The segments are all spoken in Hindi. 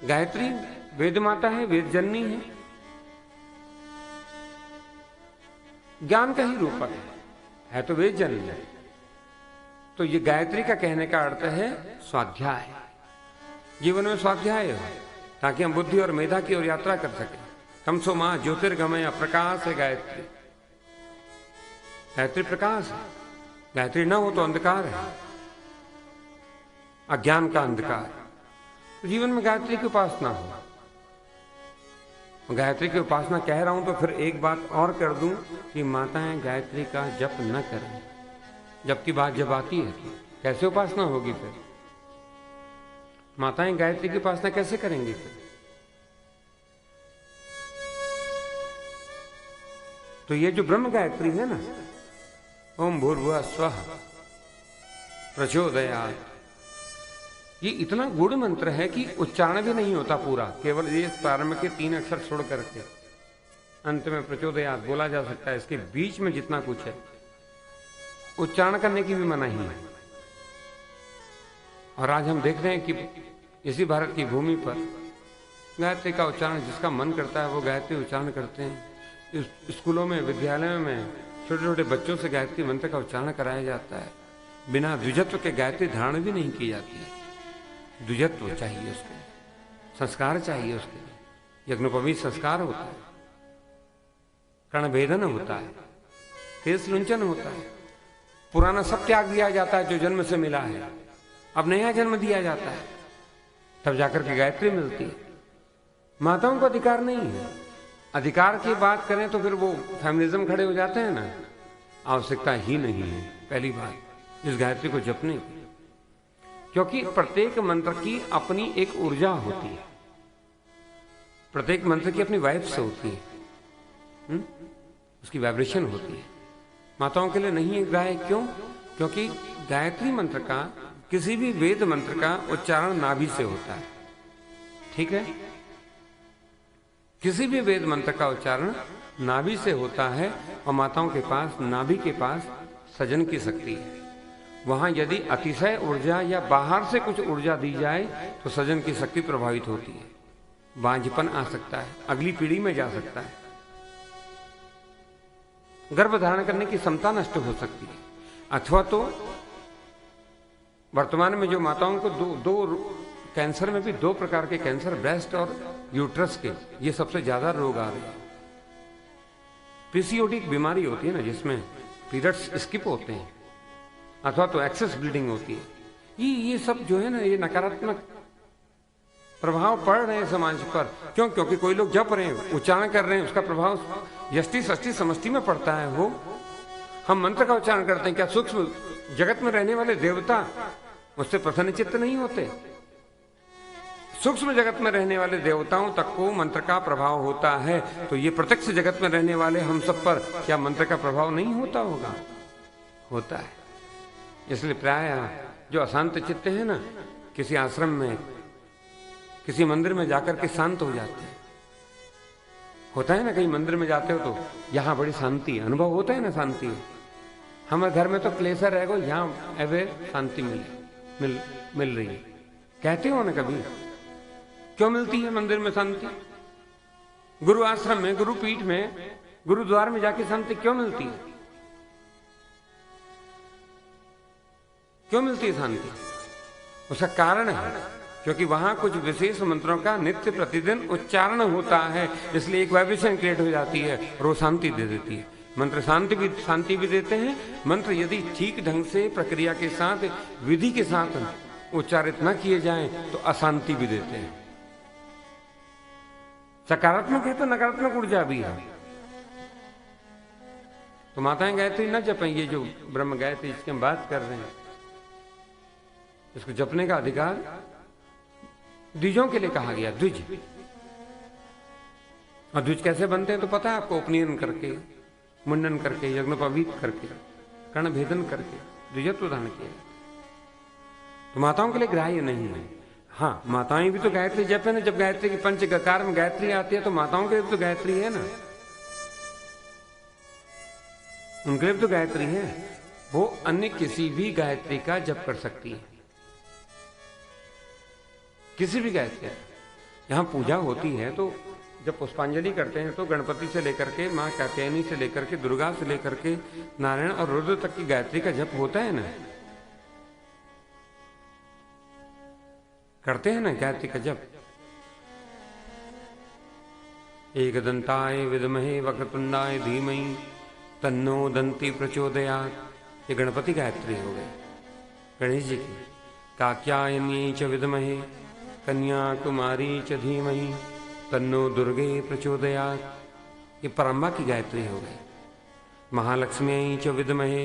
गायत्री वेद माता है, वेद जननी है, ज्ञान का ही रूपक है तो वेद जननी है। तो ये गायत्री का कहने का अर्थ है स्वाध्याय, जीवन में स्वाध्याय हो ताकि हम बुद्धि और मेधा की ओर यात्रा कर सकें। तमसो मां ज्योतिर्गमय प्रकाश है गायत्री। गायत्री प्रकाश है, गायत्री न हो तो अंधकार है, अज्ञान का अंधकार। तो जीवन में गायत्री की उपासना हो। गायत्री की उपासना कह रहा हूं तो फिर एक बात और कर दूं कि माताएं गायत्री का जप न करें। जब की बात जब आती है तो कैसे उपासना होगी? फिर माताएं गायत्री की उपासना कैसे करेंगी? फिर तो ये जो ब्रह्म गायत्री है ना, ओम भूर्भुवः स्वः प्रचोदयात्, ये इतना गूढ़ मंत्र है कि उच्चारण भी नहीं होता पूरा, केवल ये प्रारंभ के 3 अक्षर छोड़ करके अंत में प्रचोदयात् बोला जा सकता है। इसके बीच में जितना कुछ है उच्चारण करने की भी मनाही है। और आज हम देख रहे हैं कि इसी भारत की भूमि पर गायत्री का उच्चारण जिसका मन करता है वो गायत्री उच्चारण करते हैं। स्कूलों में, विद्यालयों में छोटे छोटे बच्चों से गायत्री मंत्र का उच्चारण कराया जाता है। बिना द्विजत्व के गायत्री धारण भी नहीं की जाती है। द्विजत्व चाहिए उसके, संस्कार चाहिए उसके लिए। यज्ञोपवीत संस्कार होता है, कर्णभेदन होता है, केश लुंचन होता है, पुराना सब त्याग दिया जाता है जो जन्म से मिला है, अब नया जन्म दिया जाता है, तब जाकर के गायत्री मिलती है। माताओं को अधिकार नहीं है। अधिकार की बात करें तो फिर वो फेमिनिज्म खड़े हो जाते हैं ना। आवश्यकता ही नहीं है पहली बात इस गायत्री को जपने की, क्योंकि प्रत्येक मंत्र की अपनी एक ऊर्जा होती है, प्रत्येक मंत्र की अपनी वाइब्स होती है, उसकी वाइब्रेशन होती है। माताओं के लिए नहीं है ग्राह्य। क्यों? क्योंकि गायत्री मंत्र का, किसी भी वेद मंत्र का उच्चारण नाभि से होता है। ठीक है? किसी भी वेद मंत्र का उच्चारण नाभि से होता है और माताओं के पास, नाभि के पास सजन की शक्ति है। वहां यदि अतिशय ऊर्जा या बाहर से कुछ ऊर्जा दी जाए तो सजन की शक्ति प्रभावित होती है, बांझपन आ सकता है, अगली पीढ़ी में जा सकता है, गर्भ धारण करने की क्षमता नष्ट हो सकती है। अथवा तो वर्तमान में जो माताओं को दो कैंसर में भी 2 प्रकार के कैंसर, ब्रेस्ट और यूट्रस के, ये सबसे ज्यादा रोग आ रहे हैं। पीसीओडी एक बीमारी होती है ना जिसमें पीरियड्स स्किप होते हैं, अथवा तो एक्सेस ब्लीडिंग होती है। ये सब जो है ना, ये नकारात्मक प्रभाव पड़ रहे हैं समाज पर। क्यों? क्योंकि कोई लोग जप रहे हैं, उच्चारण कर रहे हैं, उसका प्रभाव यष्टि षष्टि समष्टि में पड़ता है। वो हम मंत्र का उच्चारण करते हैं, क्या सूक्ष्म जगत में रहने वाले देवता उससे प्रसन्न चित्त नहीं होते? सूक्ष्म जगत में रहने वाले देवताओं तक को मंत्र का प्रभाव होता है, तो ये प्रत्यक्ष जगत में रहने वाले हम सब पर क्या मंत्र का प्रभाव नहीं होता होगा? होता है। इसलिए प्राय जो अशांत चित्त है ना, किसी आश्रम में, किसी मंदिर में जाकर के शांत हो जाते हैं। होता है ना, कहीं मंदिर में जाते हो तो यहाँ बड़ी शांति, अनुभव होता है ना शांति। हमारे घर में तो क्लेश रहेगा, यहाँ एवे शांति मिल रही है। कहते हो ना कभी, क्यों मिलती है मंदिर में शांति? गुरु आश्रम में, गुरु पीठ में, गुरुद्वार में जाके शांति क्यों मिलती है? क्यों मिलती है शांति? उसका कारण है क्योंकि वहां कुछ विशेष मंत्रों का नित्य प्रतिदिन उच्चारण होता है, इसलिए एक वाइब्रेशन क्रिएट हो जाती है और वो शांति दे देती है। मंत्र शांति भी देते हैं। मंत्र यदि ठीक ढंग से, प्रक्रिया के साथ, विधि के साथ उच्चारित न किए जाएं तो अशांति भी देते हैं। सकारात्मक है तो नकारात्मक ऊर्जा भी है। तो माताएं गायत्री न जपें। ये जो ब्रह्म गायत्री जिसकी हम बात कर रहे हैं, इसको जपने का अधिकार द्विजों के लिए कहा गया। द्विज, और द्विज कैसे बनते हैं तो पता है आपको, उपनयन करके, मुंडन करके, यज्ञोपवीत करके, कर्णभेदन करके द्विजत्व धारण किया। तो माताओं के लिए ग्राह्य नहीं है। हाँ, माताएं भी तो गायत्री जप है ना। जब गायत्री की पंच गकार में गायत्री आती है तो माताओं के लिए तो गायत्री है ना, उनके लिए तो गायत्री है। वो अन्य किसी भी गायत्री का जप कर सकती है, किसी भी गायत्री। यहाँ पूजा होती है तो जब पुष्पांजलि करते हैं तो गणपति से लेकर के माँ कात्यायनी से लेकर के दुर्गा से लेकर के नारायण और रुद्र तक की गायत्री का जप होता है ना, करते हैं ना गायत्री का जप। एकदंताय विद्महे वक्रतुंडाय धीमहि तन्नो दंती प्रचोदयात्, ये गणपति गायत्री हो गई गणेश जी की। कात्यायनी च विद्महे कन्याकुमारी च धीमहि तन्नो दुर्गे प्रचोदयात्, ये परम्बा की गायत्री हो गई। महालक्ष्म्यै च विद्महे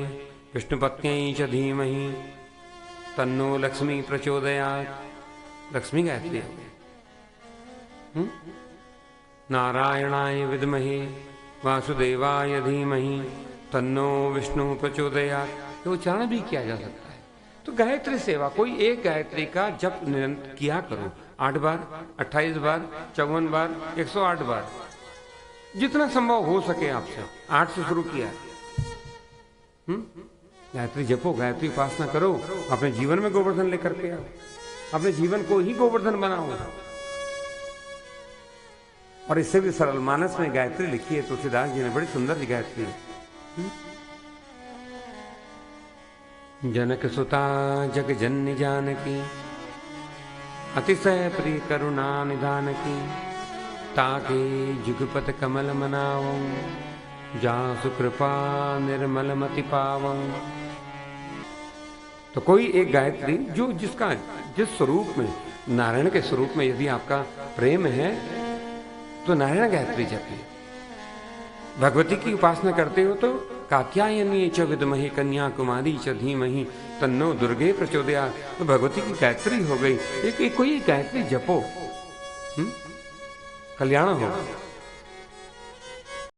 विष्णुपत्न्यै च धीमहि तन्नो लक्ष्मी प्रचोदयात्, लक्ष्मी गायत्री हो गई। नारायणाय विद्महे वासुदेवाय धीमहि तन्नो विष्णु प्रचोदयात्, तो उच्चारण भी किया जा सकता है। तो गायत्री सेवा, कोई एक गायत्री का जप निरंतर किया करो, 8 बार, 28 बार, 54 बार, 108 बार, जितना संभव हो सके आपसे। 8 से शुरू किया। गायत्री जपो, गायत्री उपासना करो, अपने जीवन में गोवर्धन लेकर के आओ, अपने जीवन को ही गोवर्धन बनाओ। और इससे भी सरल मानस में गायत्री लिखी है तुलसीदास जी ने, बड़ी सुंदर गायत्री है। जनक सुता जग जननी जानकी अतिशय प्रिय करुणा निधान की, ताके जुगपत कमल मनाओ जा सुकृपा निर्मल मति पावो। तो कोई एक गायत्री जो जिस स्वरूप में, नारायण के स्वरूप में यदि आपका प्रेम है तो नारायण गायत्री जपिए। भगवती की उपासना करते हो तो कात्यायनी च विद्महे कन्याकुमारी च धीमहि तन्नो दुर्गे प्रचोदयात्, तो भगवती की गायत्री हो गई। एक कोई गायत्री जपो, कल्याण होगा।